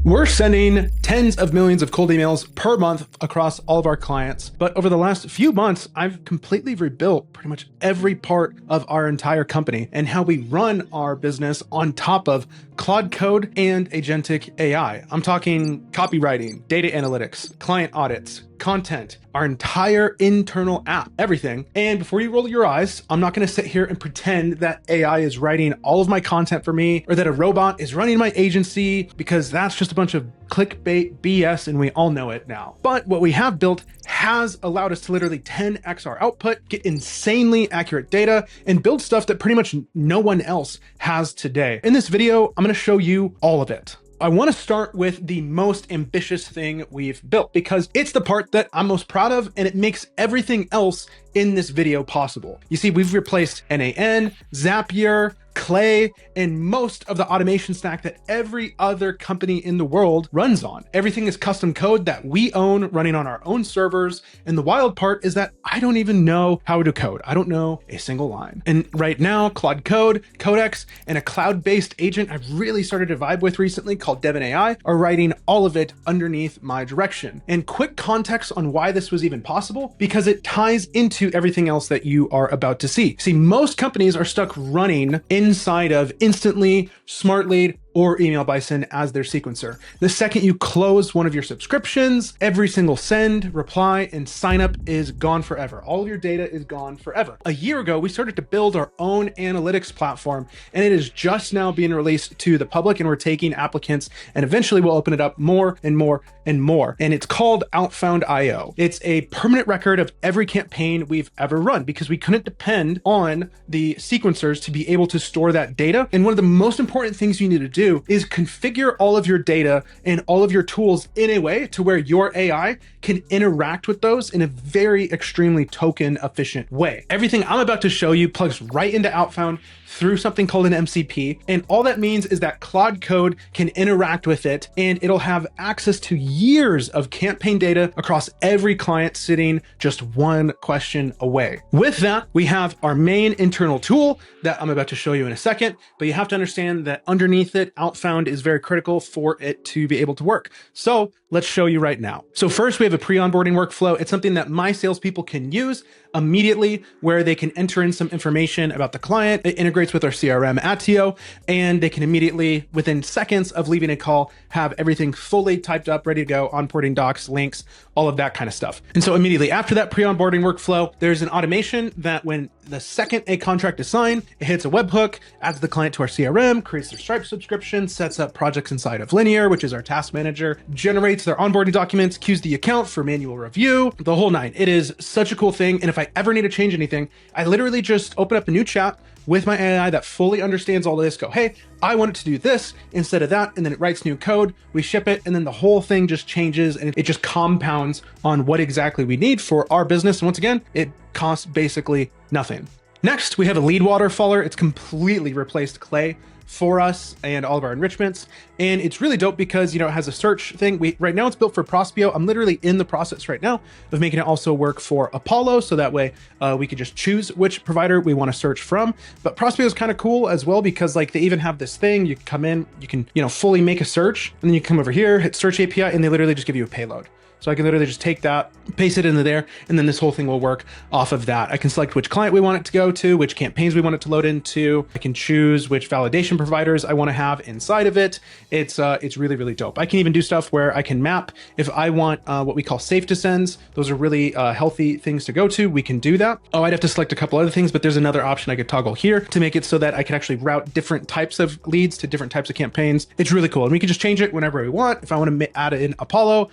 We're sending tens of millions of cold emails per month across all of our clients. But over the last few months, I've completely rebuilt pretty much every part of our entire company and how we run our business on top of Claude Code and Agentic AI. I'm talking copywriting, data analytics, client audits, content, our entire internal app, everything. And before you roll your eyes, I'm not going to sit here and pretend that AI is writing all of my content for me or that a robot is running my agency, because that's just a bunch of clickbait BS and we all know it now. But what we have built has allowed us to literally 10x our output, get insanely accurate data, and build stuff that pretty much no one else has today. In this video, I'm going to show you all of it. I want to start with the most ambitious thing we've built because it's the part that I'm most proud of and it makes everything else in this video possible. You see, we've replaced NAN, Zapier, Clay, and most of the automation stack that every other company in the world runs on. Everything is custom code that we own, running on our own servers. And the wild part is that I don't even know how to code. I don't know a single line. And right now, Claude Code, Codex, and a cloud-based agent I've really started to vibe with recently called Devin AI are writing all of it underneath my direction. And quick context on why this was even possible, because it ties into everything else that you are about to see. See, most companies are stuck running inside of Instantly, Smartlead, or Email Bison as their sequencer. The second you close one of your subscriptions, every single send, reply, and sign up is gone forever. All of your data is gone forever. A year ago, we started to build our own analytics platform, and it is just now being released to the public, and we're taking applicants, and eventually we'll open it up more and more and more. And it's called Outfound.io. It's a permanent record of every campaign we've ever run because we couldn't depend on the sequencers to be able to store that data. And one of the most important things you need to do is configure all of your data and all of your tools in a way to where your AI can interact with those in a very extremely token efficient way. Everything I'm about to show you plugs right into Outfound through something called an MCP. And all that means is that Claude Code can interact with it and it'll have access to years of campaign data across every client sitting just one question away. With that, we have our main internal tool that I'm about to show you in a second, but you have to understand that underneath it, Outfound is very critical for it to be able to work. So let's show you right now. So first we have a pre-onboarding workflow. It's something that my salespeople can use immediately where they can enter in some information about the client. It integrates with our CRM Attio, and they can immediately, within seconds of leaving a call, have everything fully typed up, ready to go, onboarding docs, links, all of that kind of stuff. And so immediately after that pre-onboarding workflow, there's an automation that when the second a contract is signed, it hits a webhook, adds the client to our CRM, creates their Stripe subscription, sets up projects inside of Linear, which is our task manager, generates their onboarding documents, queues the account for manual review, the whole nine. It is such a cool thing. And if I ever need to change anything, I literally just open up a new chat with my AI that fully understands all this, go, hey, I want it to do this instead of that. And then it writes new code, we ship it, and then the whole thing just changes and it just compounds on what exactly we need for our business. And once again, it costs basically nothing. Next, we have a lead waterfaller. It's completely replaced Clay for us and all of our enrichments. And it's really dope because, you know, it has a search thing. Right now it's built for Prospeo. I'm literally in the process right now of making it also work for Apollo. So that way we could just choose which provider we want to search from. But Prospeo is kind of cool as well because like they even have this thing, you come in, you can, you know, fully make a search and then you come over here, hit search API, and they literally just give you a payload. So I can literally just take that, paste it into there, and then this whole thing will work off of that. I can select which client we want it to go to, which campaigns we want it to load into. I can choose which validation providers I want to have inside of it. It's really, really dope. I can even do stuff where I can map if I want what we call safe to sends. Those are really healthy things to go to. We can do that. Oh, I'd have to select a couple other things, but there's another option I could toggle here to make it so that I can actually route different types of leads to different types of campaigns. It's really cool. And we can just change it whenever we want. If I want to add it in Apollo,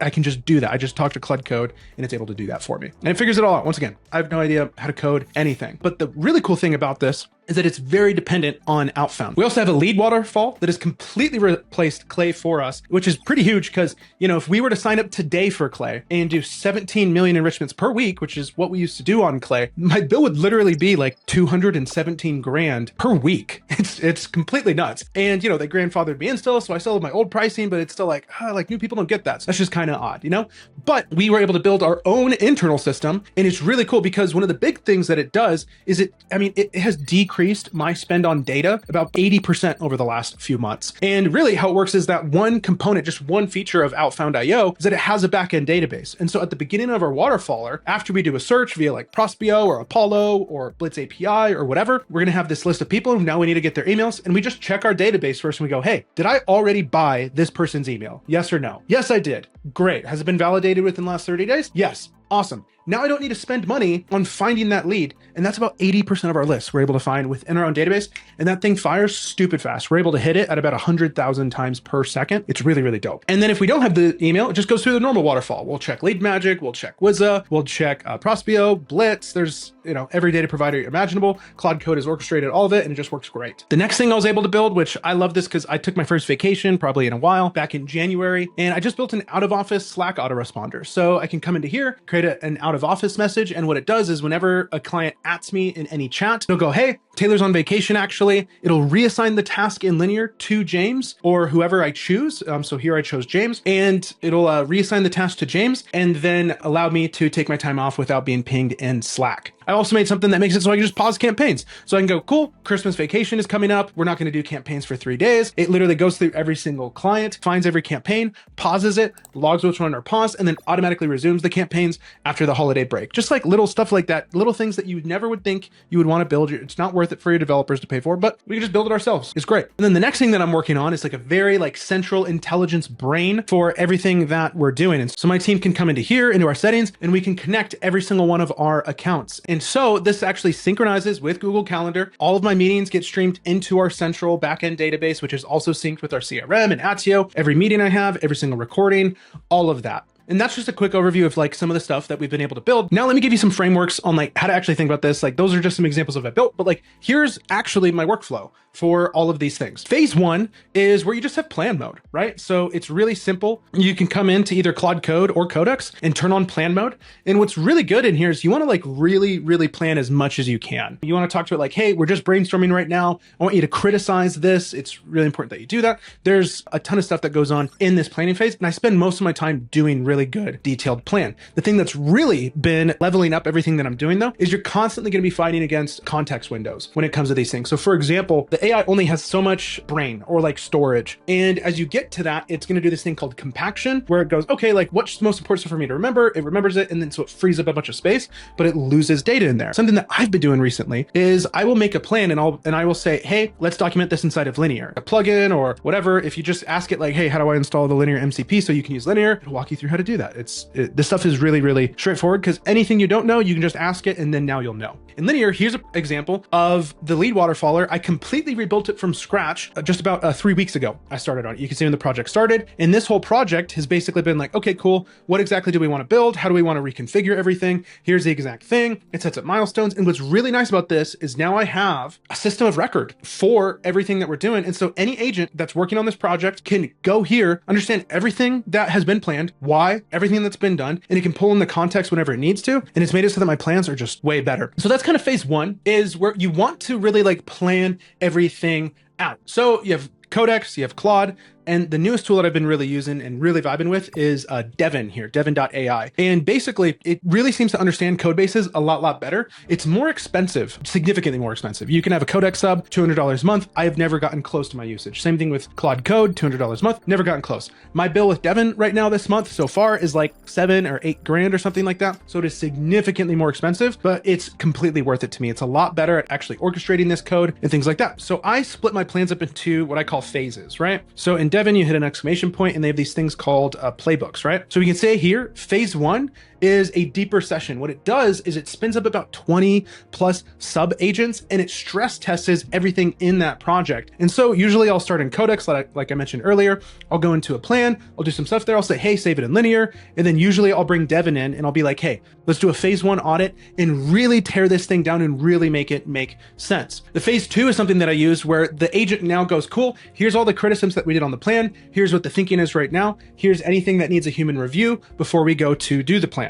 I can just do that. I just talk to Claude Code and it's able to do that for me. And it figures it all out. Once again, I have no idea how to code anything. But the really cool thing about this is that it's very dependent on Outfound. We also have a lead waterfall that has completely replaced Clay for us, which is pretty huge because, you know, if we were to sign up today for Clay and do 17 million enrichments per week, which is what we used to do on Clay, my bill would literally be like 217 grand per week. It's completely nuts. And, you know, they grandfathered me in still, so I still have my old pricing, but it's still like new people don't get that. So that's just kind of odd, you know? But we were able to build our own internal system, and it's really cool because one of the big things that it does is it has decreased increased my spend on data about 80% over the last few months. And really how it works is that one component, just one feature of Outfound.io is that it has a backend database. And so at the beginning of our waterfaller, after we do a search via like Prospio or Apollo or Blitz API or whatever, we're going to have this list of people who now we need to get their emails. And we just check our database first and we go, hey, did I already buy this person's email? Yes or no? Yes, I did. Great. Has it been validated within the last 30 days? Yes. Awesome. Now I don't need to spend money on finding that lead. And that's about 80% of our lists we're able to find within our own database. And that thing fires stupid fast. We're able to hit it at about 100,000 times per second. It's really, really dope. And then if we don't have the email, it just goes through the normal waterfall. We'll check Lead Magic, we'll check Wizza, we'll check Prospio, Blitz. There's, every data provider imaginable. Claude Code has orchestrated all of it and it just works great. The next thing I was able to build, which I love this because I took my first vacation probably in a while back in January, and I just built an out of office Slack autoresponder. So I can come into here, create an out of office message. And what it does is whenever a client @s me in any chat, it'll go, hey, Taylor's on vacation actually. It'll reassign the task in Linear to James or whoever I choose. So here I chose James, and it'll reassign the task to James and then allow me to take my time off without being pinged in Slack. I also made something that makes it so I can just pause campaigns. So I can go, cool, Christmas vacation is coming up. We're not going to do campaigns for 3 days. It literally goes through every single client, finds every campaign, pauses it, logs which one are paused, and then automatically resumes the campaigns after the holiday break. Just like little stuff like that, little things that you never would think you would want to build. It's not worth it for your developers to pay for, but we can just build it ourselves. It's great. And then the next thing that I'm working on is like a very central intelligence brain for everything that we're doing. And so my team can come into here, into our settings, and we can connect every single one of our accounts. And so this actually synchronizes with Google Calendar. All of my meetings get streamed into our central backend database, which is also synced with our CRM and Attio. Every meeting I have, every single recording, all of that. And that's just a quick overview of some of the stuff that we've been able to build. Now, let me give you some frameworks on how to actually think about this. Those are just some examples of what I built, but here's actually my workflow for all of these things. Phase one is where you just have plan mode, right? So it's really simple. You can come into either Claude Code or Codex and turn on plan mode. And what's really good in here is you want to really, really plan as much as you can. You want to talk to it hey, we're just brainstorming right now. I want you to criticize this. It's really important that you do that. There's a ton of stuff that goes on in this planning phase. And I spend most of my time doing really good detailed plan. The thing that's really been leveling up everything that I'm doing though, is you're constantly going to be fighting against context windows when it comes to these things. So for example, the AI only has so much brain or storage. And as you get to that, it's going to do this thing called compaction where it goes, okay, what's the most important stuff for me to remember? It remembers it. And then so it frees up a bunch of space, but it loses data in there. Something that I've been doing recently is I will make a plan and I will say, hey, let's document this inside of Linear, a plugin or whatever. If you just ask it hey, how do I install the Linear MCP so you can use Linear? It'll walk you through how to do that. This stuff is really, really straightforward because anything you don't know, you can just ask it and then now you'll know. In Linear, here's an example of the lead waterfaller. I completely rebuilt it from scratch just about 3 weeks ago. I started on it. You can see when the project started. And this whole project has basically been okay, cool. What exactly do we want to build? How do we want to reconfigure everything? Here's the exact thing. It sets up milestones. And what's really nice about this is now I have a system of record for everything that we're doing. And so any agent that's working on this project can go here, understand everything that has been planned, why, everything that's been done, and it can pull in the context whenever it needs to. And it's made it so that my plans are just way better. So that's kind of phase one, is where you want to really plan everything out. So you have Codex, you have Claude, and the newest tool that I've been really using and really vibing with is Devin here, devin.ai. And basically, it really seems to understand code bases a lot better. It's more expensive, significantly more expensive. You can have a Codex sub, $200 a month. I have never gotten close to my usage. Same thing with Claude Code, $200 a month, never gotten close. My bill with Devin right now this month so far is $7 or $8 grand or something like that. So it is significantly more expensive, but it's completely worth it to me. It's a lot better at actually orchestrating this code and things like that. So I split my plans up into what I call phases, right? So in Devin, you hit an exclamation point and they have these things called playbooks, right? So we can say here, phase one is a deeper session. What it does is it spins up about 20 plus sub agents and it stress tests everything in that project. And so usually I'll start in Codex, like I mentioned earlier. I'll go into a plan, I'll do some stuff there. I'll say, hey, save it in Linear. And then usually I'll bring Devin in and I'll be hey, let's do a phase one audit and really tear this thing down and really make it make sense. The phase two is something that I use where the agent now goes, cool, here's all the criticisms that we did on the plan. Here's what the thinking is right now. Here's anything that needs a human review before we go to do the plan.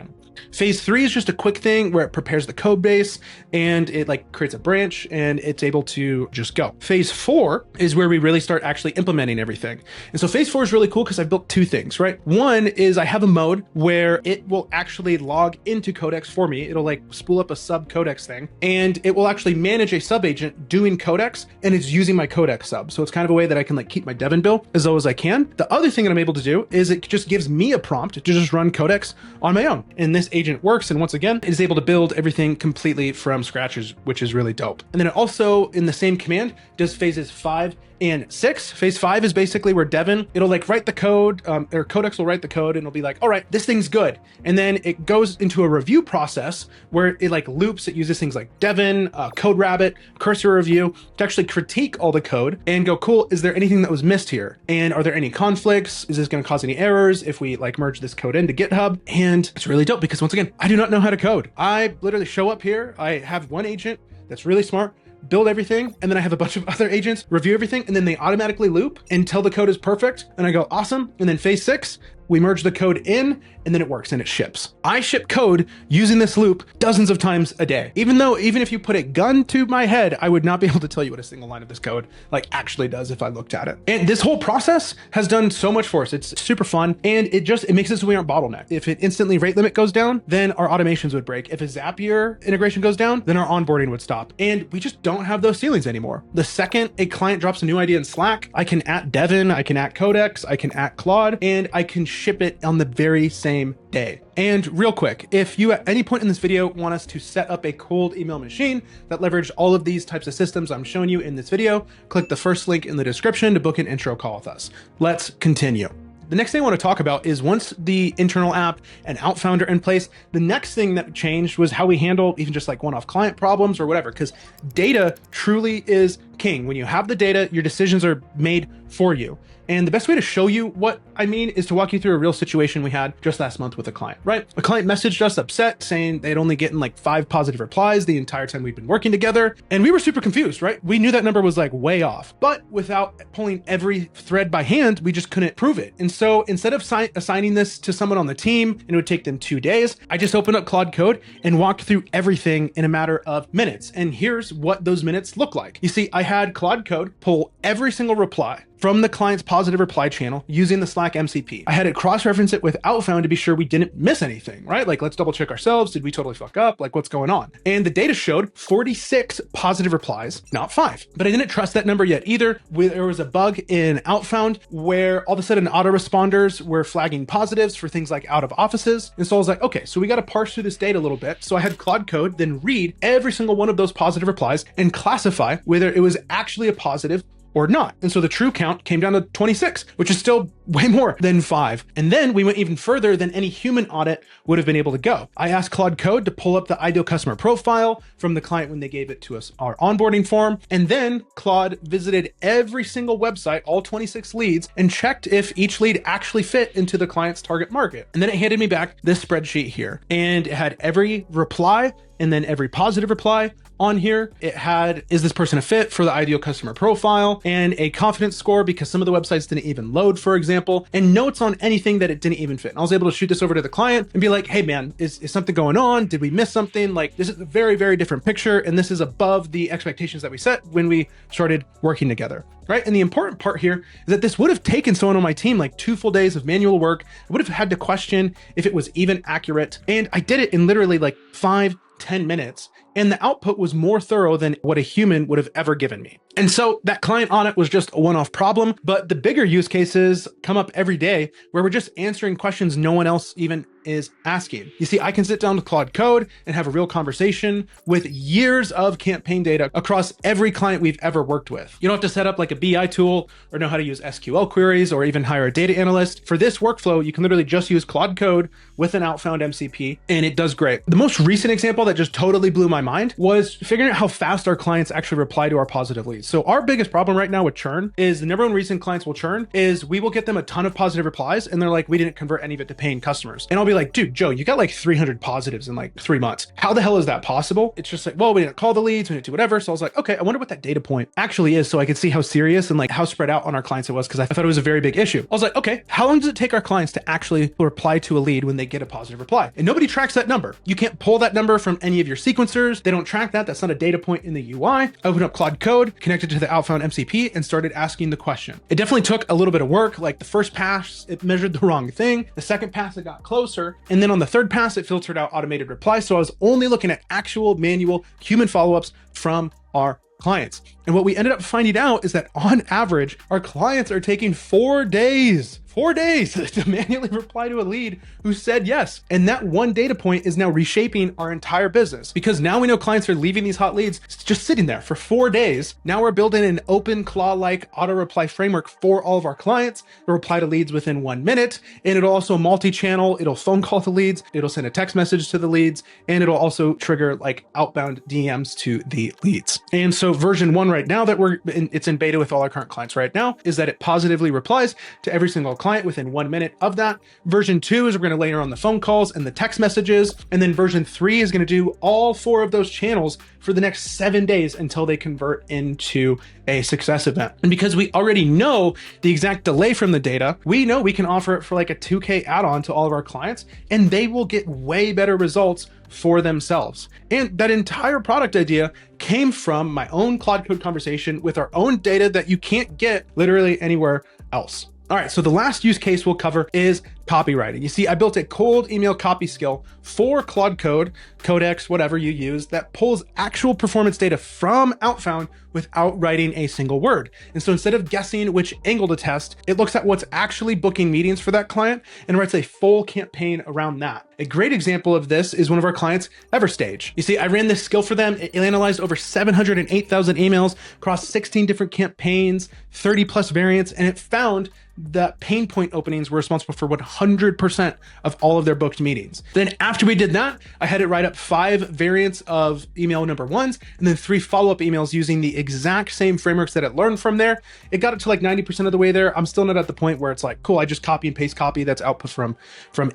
Phase 3 is just a quick thing where it prepares the code base and it like creates a branch and it's able to just go. Phase 4 is where we really start actually implementing everything. And so phase 4 is really cool because I've built two things, right? One is I have a mode where it will actually log into Codex for me. It'll like spool up a sub Codex thing and it will actually manage a sub agent doing Codex, and it's using my Codex sub. So it's kind of a way that I can like keep my Devon bill as low as I can. The other thing that I'm able to do is it just gives me a prompt to just run Codex on my own. And this agent works. And once again, it is able to build everything completely from scratch, which is really dope. And then it also, in the same command, does phases 5 and 6. Phase 5 is basically where Devon, it'll like write the code, or Codex will write the code and it'll be like, all right, this thing's good. And then it goes into a review process where it like loops. It uses things like Devon, Code Rabbit, cursor review to actually critique all the code and go, cool, is there anything that was missed here? And are there any conflicts? Is this going to cause any errors if we like merge this code into GitHub? And it's really dope because once again, I do not know how to code. I literally show up here. I have one agent that's really smart, build everything, and then I have a bunch of other agents review everything, and then they automatically loop until the code is perfect. And I go, awesome. And then phase 6, we merge the code in, and then it works and it ships. I ship code using this loop dozens of times a day. Even if you put a gun to my head, I would not be able to tell you what a single line of this code like actually does if I looked at it. And this whole process has done so much for us. It's super fun. And it makes it so we aren't bottlenecked. If it instantly rate limit goes down, then our automations would break. If a Zapier integration goes down, then our onboarding would stop. And we just don't have those ceilings anymore. The second a client drops a new idea in Slack, I can @ Devon, I can @ Codex, I can @ Claude, and I can ship it on the very same day. And real quick, if you at any point in this video want us to set up a cold email machine that leverage all of these types of systems I'm showing you in this video, click the first link in the description to book an intro call with us. Let's continue. The next thing I want to talk about is once the internal app and Outfound are in place, the next thing that changed was how we handle even just like one-off client problems or whatever, because data truly is king. When you have the data, your decisions are made for you. And the best way to show you what I mean is to walk you through a real situation we had just last month with a client, right? A client messaged us upset saying they'd only gotten like 5 positive replies the entire time we'd been working together. And we were super confused, right? We knew that number was like way off, but without pulling every thread by hand, we just couldn't prove it. And so instead of assigning this to someone on the team, and it would take them 2 days, I just opened up Claude Code and walked through everything in a matter of minutes. And here's what those minutes look like. You see, I had Claude Code pull every single reply from the client's positive reply channel using the Slack MCP. I had it cross-reference it with Outfound to be sure we didn't miss anything, right? Like, let's double check ourselves. Did we totally fuck up? Like, what's going on? And the data showed 46 positive replies, not 5. But I didn't trust that number yet either. There was a bug in Outfound where all of a sudden autoresponders were flagging positives for things like out of offices. And so I was like, okay, so we got to parse through this data a little bit. So I had Claude Code then read every single one of those positive replies and classify whether it was actually a positive or not. And so the true count came down to 26, which is still way more than 5. And then we went even further than any human audit would have been able to go. I asked Claude Code to pull up the ideal customer profile from the client when they gave it to us, our onboarding form. And then Claude visited every single website, all 26 leads, and checked if each lead actually fit into the client's target market. And then it handed me back this spreadsheet here. And it had every reply and then every positive reply on here. It had, is this person a fit for the ideal customer profile, and a confidence score because some of the websites didn't even load, for example, and notes on anything that it didn't even fit. And I was able to shoot this over to the client and be like, hey man, is something going on? Did we miss something? Like, this is a very, very different picture. And this is above the expectations that we set when we started working together, right? And the important part here is that this would have taken someone on my team like 2 full days of manual work. I would have had to question if it was even accurate. And I did it in literally like 5-10 minutes. And the output was more thorough than what a human would have ever given me. And so that client audit was just a one-off problem, but the bigger use cases come up every day where we're just answering questions no one else even is asking. You see, I can sit down with Claude Code and have a real conversation with years of campaign data across every client we've ever worked with. You don't have to set up like a BI tool or know how to use SQL queries or even hire a data analyst. For this workflow, you can literally just use Claude Code with an Outfound MCP, and it does great. The most recent example that just totally blew my mind was figuring out how fast our clients actually reply to our positive leads. So our biggest problem right now with churn is the number one reason clients will churn is we will get them a ton of positive replies and they're like, we didn't convert any of it to paying customers. And I'll be like, dude, Joe, you got like 300 positives in like 3 months. How the hell is that possible? It's just like, well, we didn't call the leads, we didn't do whatever. So I was like, okay, I wonder what that data point actually is, so I could see how serious and like how spread out on our clients it was, because I thought it was a very big issue. I was like, okay, how long does it take our clients to actually reply to a lead when they get a positive reply? And nobody tracks that number. You can't pull that number from any of your sequencers. They don't track that. That's not a data point in the UI. I opened up Claude Code, connected to the outbound MCP, and started asking the question. It definitely took a little bit of work. Like the first pass, it measured the wrong thing. The second pass, it got closer. And then on the third pass, it filtered out automated replies. So I was only looking at actual manual human follow-ups from our clients. And what we ended up finding out is that on average, our clients are taking 4 days to manually reply to a lead who said yes. And that one data point is now reshaping our entire business, because now we know clients are leaving these hot leads just sitting there for 4 days. Now we're building an open Claude-like auto reply framework for all of our clients to reply to leads within 1 minute. And it'll also multi-channel, it'll phone call the leads, it'll send a text message to the leads, and it'll also trigger like outbound DMs to the leads. And so version 1 right now that it's in beta with all our current clients right now, is that it positively replies to every single client within 1 minute of that. Version 2 is we're going to layer on the phone calls and the text messages. And then version 3 is going to do all 4 of those channels for the next 7 days until they convert into a success event. And because we already know the exact delay from the data, we know we can offer it for like a 2K add-on to all of our clients, and they will get way better results for themselves. And that entire product idea came from my own Claude Code conversation with our own data that you can't get literally anywhere else. All right, so the last use case we'll cover is copywriting. You see, I built a cold email copy skill for Claude Code, Codex, whatever you use, that pulls actual performance data from Outbound without writing a single word. And so instead of guessing which angle to test, it looks at what's actually booking meetings for that client and writes a full campaign around that. A great example of this is one of our clients, Everstage. You see, I ran this skill for them. It analyzed over 708,000 emails across 16 different campaigns, 30 plus variants, and it found that pain point openings were responsible for 100% of all of their booked meetings. Then after we did that, I had it write up 5 variants of email number 1s and then 3 follow-up emails using the exact same frameworks that it learned from there. It got it to like 90% of the way there. I'm still not at the point where it's like, cool, I just copy and paste copy that's output from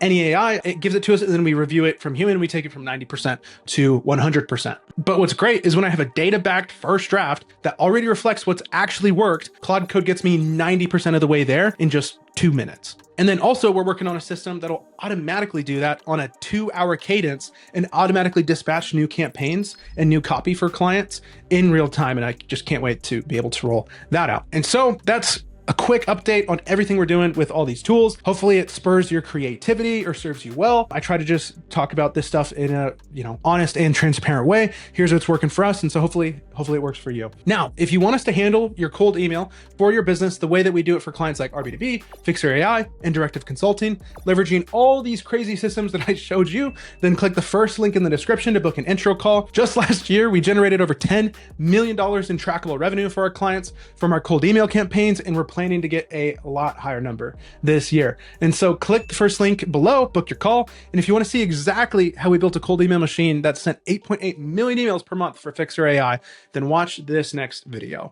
any AI. It gives it to us and then we review it from human. We take it from 90% to 100%. But what's great is when I have a data-backed first draft that already reflects what's actually worked, Claude Code gets me 90% of the way there in just 2 minutes. And then also we're working on a system that'll automatically do that on a 2-hour cadence and automatically dispatch new campaigns and new copy for clients in real time. And I just can't wait to be able to roll that out. And so that's a quick update on everything we're doing with all these tools. Hopefully it spurs your creativity or serves you well. I try to just talk about this stuff in a, honest and transparent way. Here's what's working for us. And so hopefully it works for you. Now, if you want us to handle your cold email for your business the way that we do it for clients like RB2B, Fixer AI, and Directive Consulting, leveraging all these crazy systems that I showed you, then click the first link in the description to book an intro call. Just last year, we generated over $10 million in trackable revenue for our clients from our cold email campaigns, and we're planning to get a lot higher number this year. And so click the first link below, book your call. And if you want to see exactly how we built a cold email machine that sent 8.8 million emails per month for Fixer AI, then watch this next video.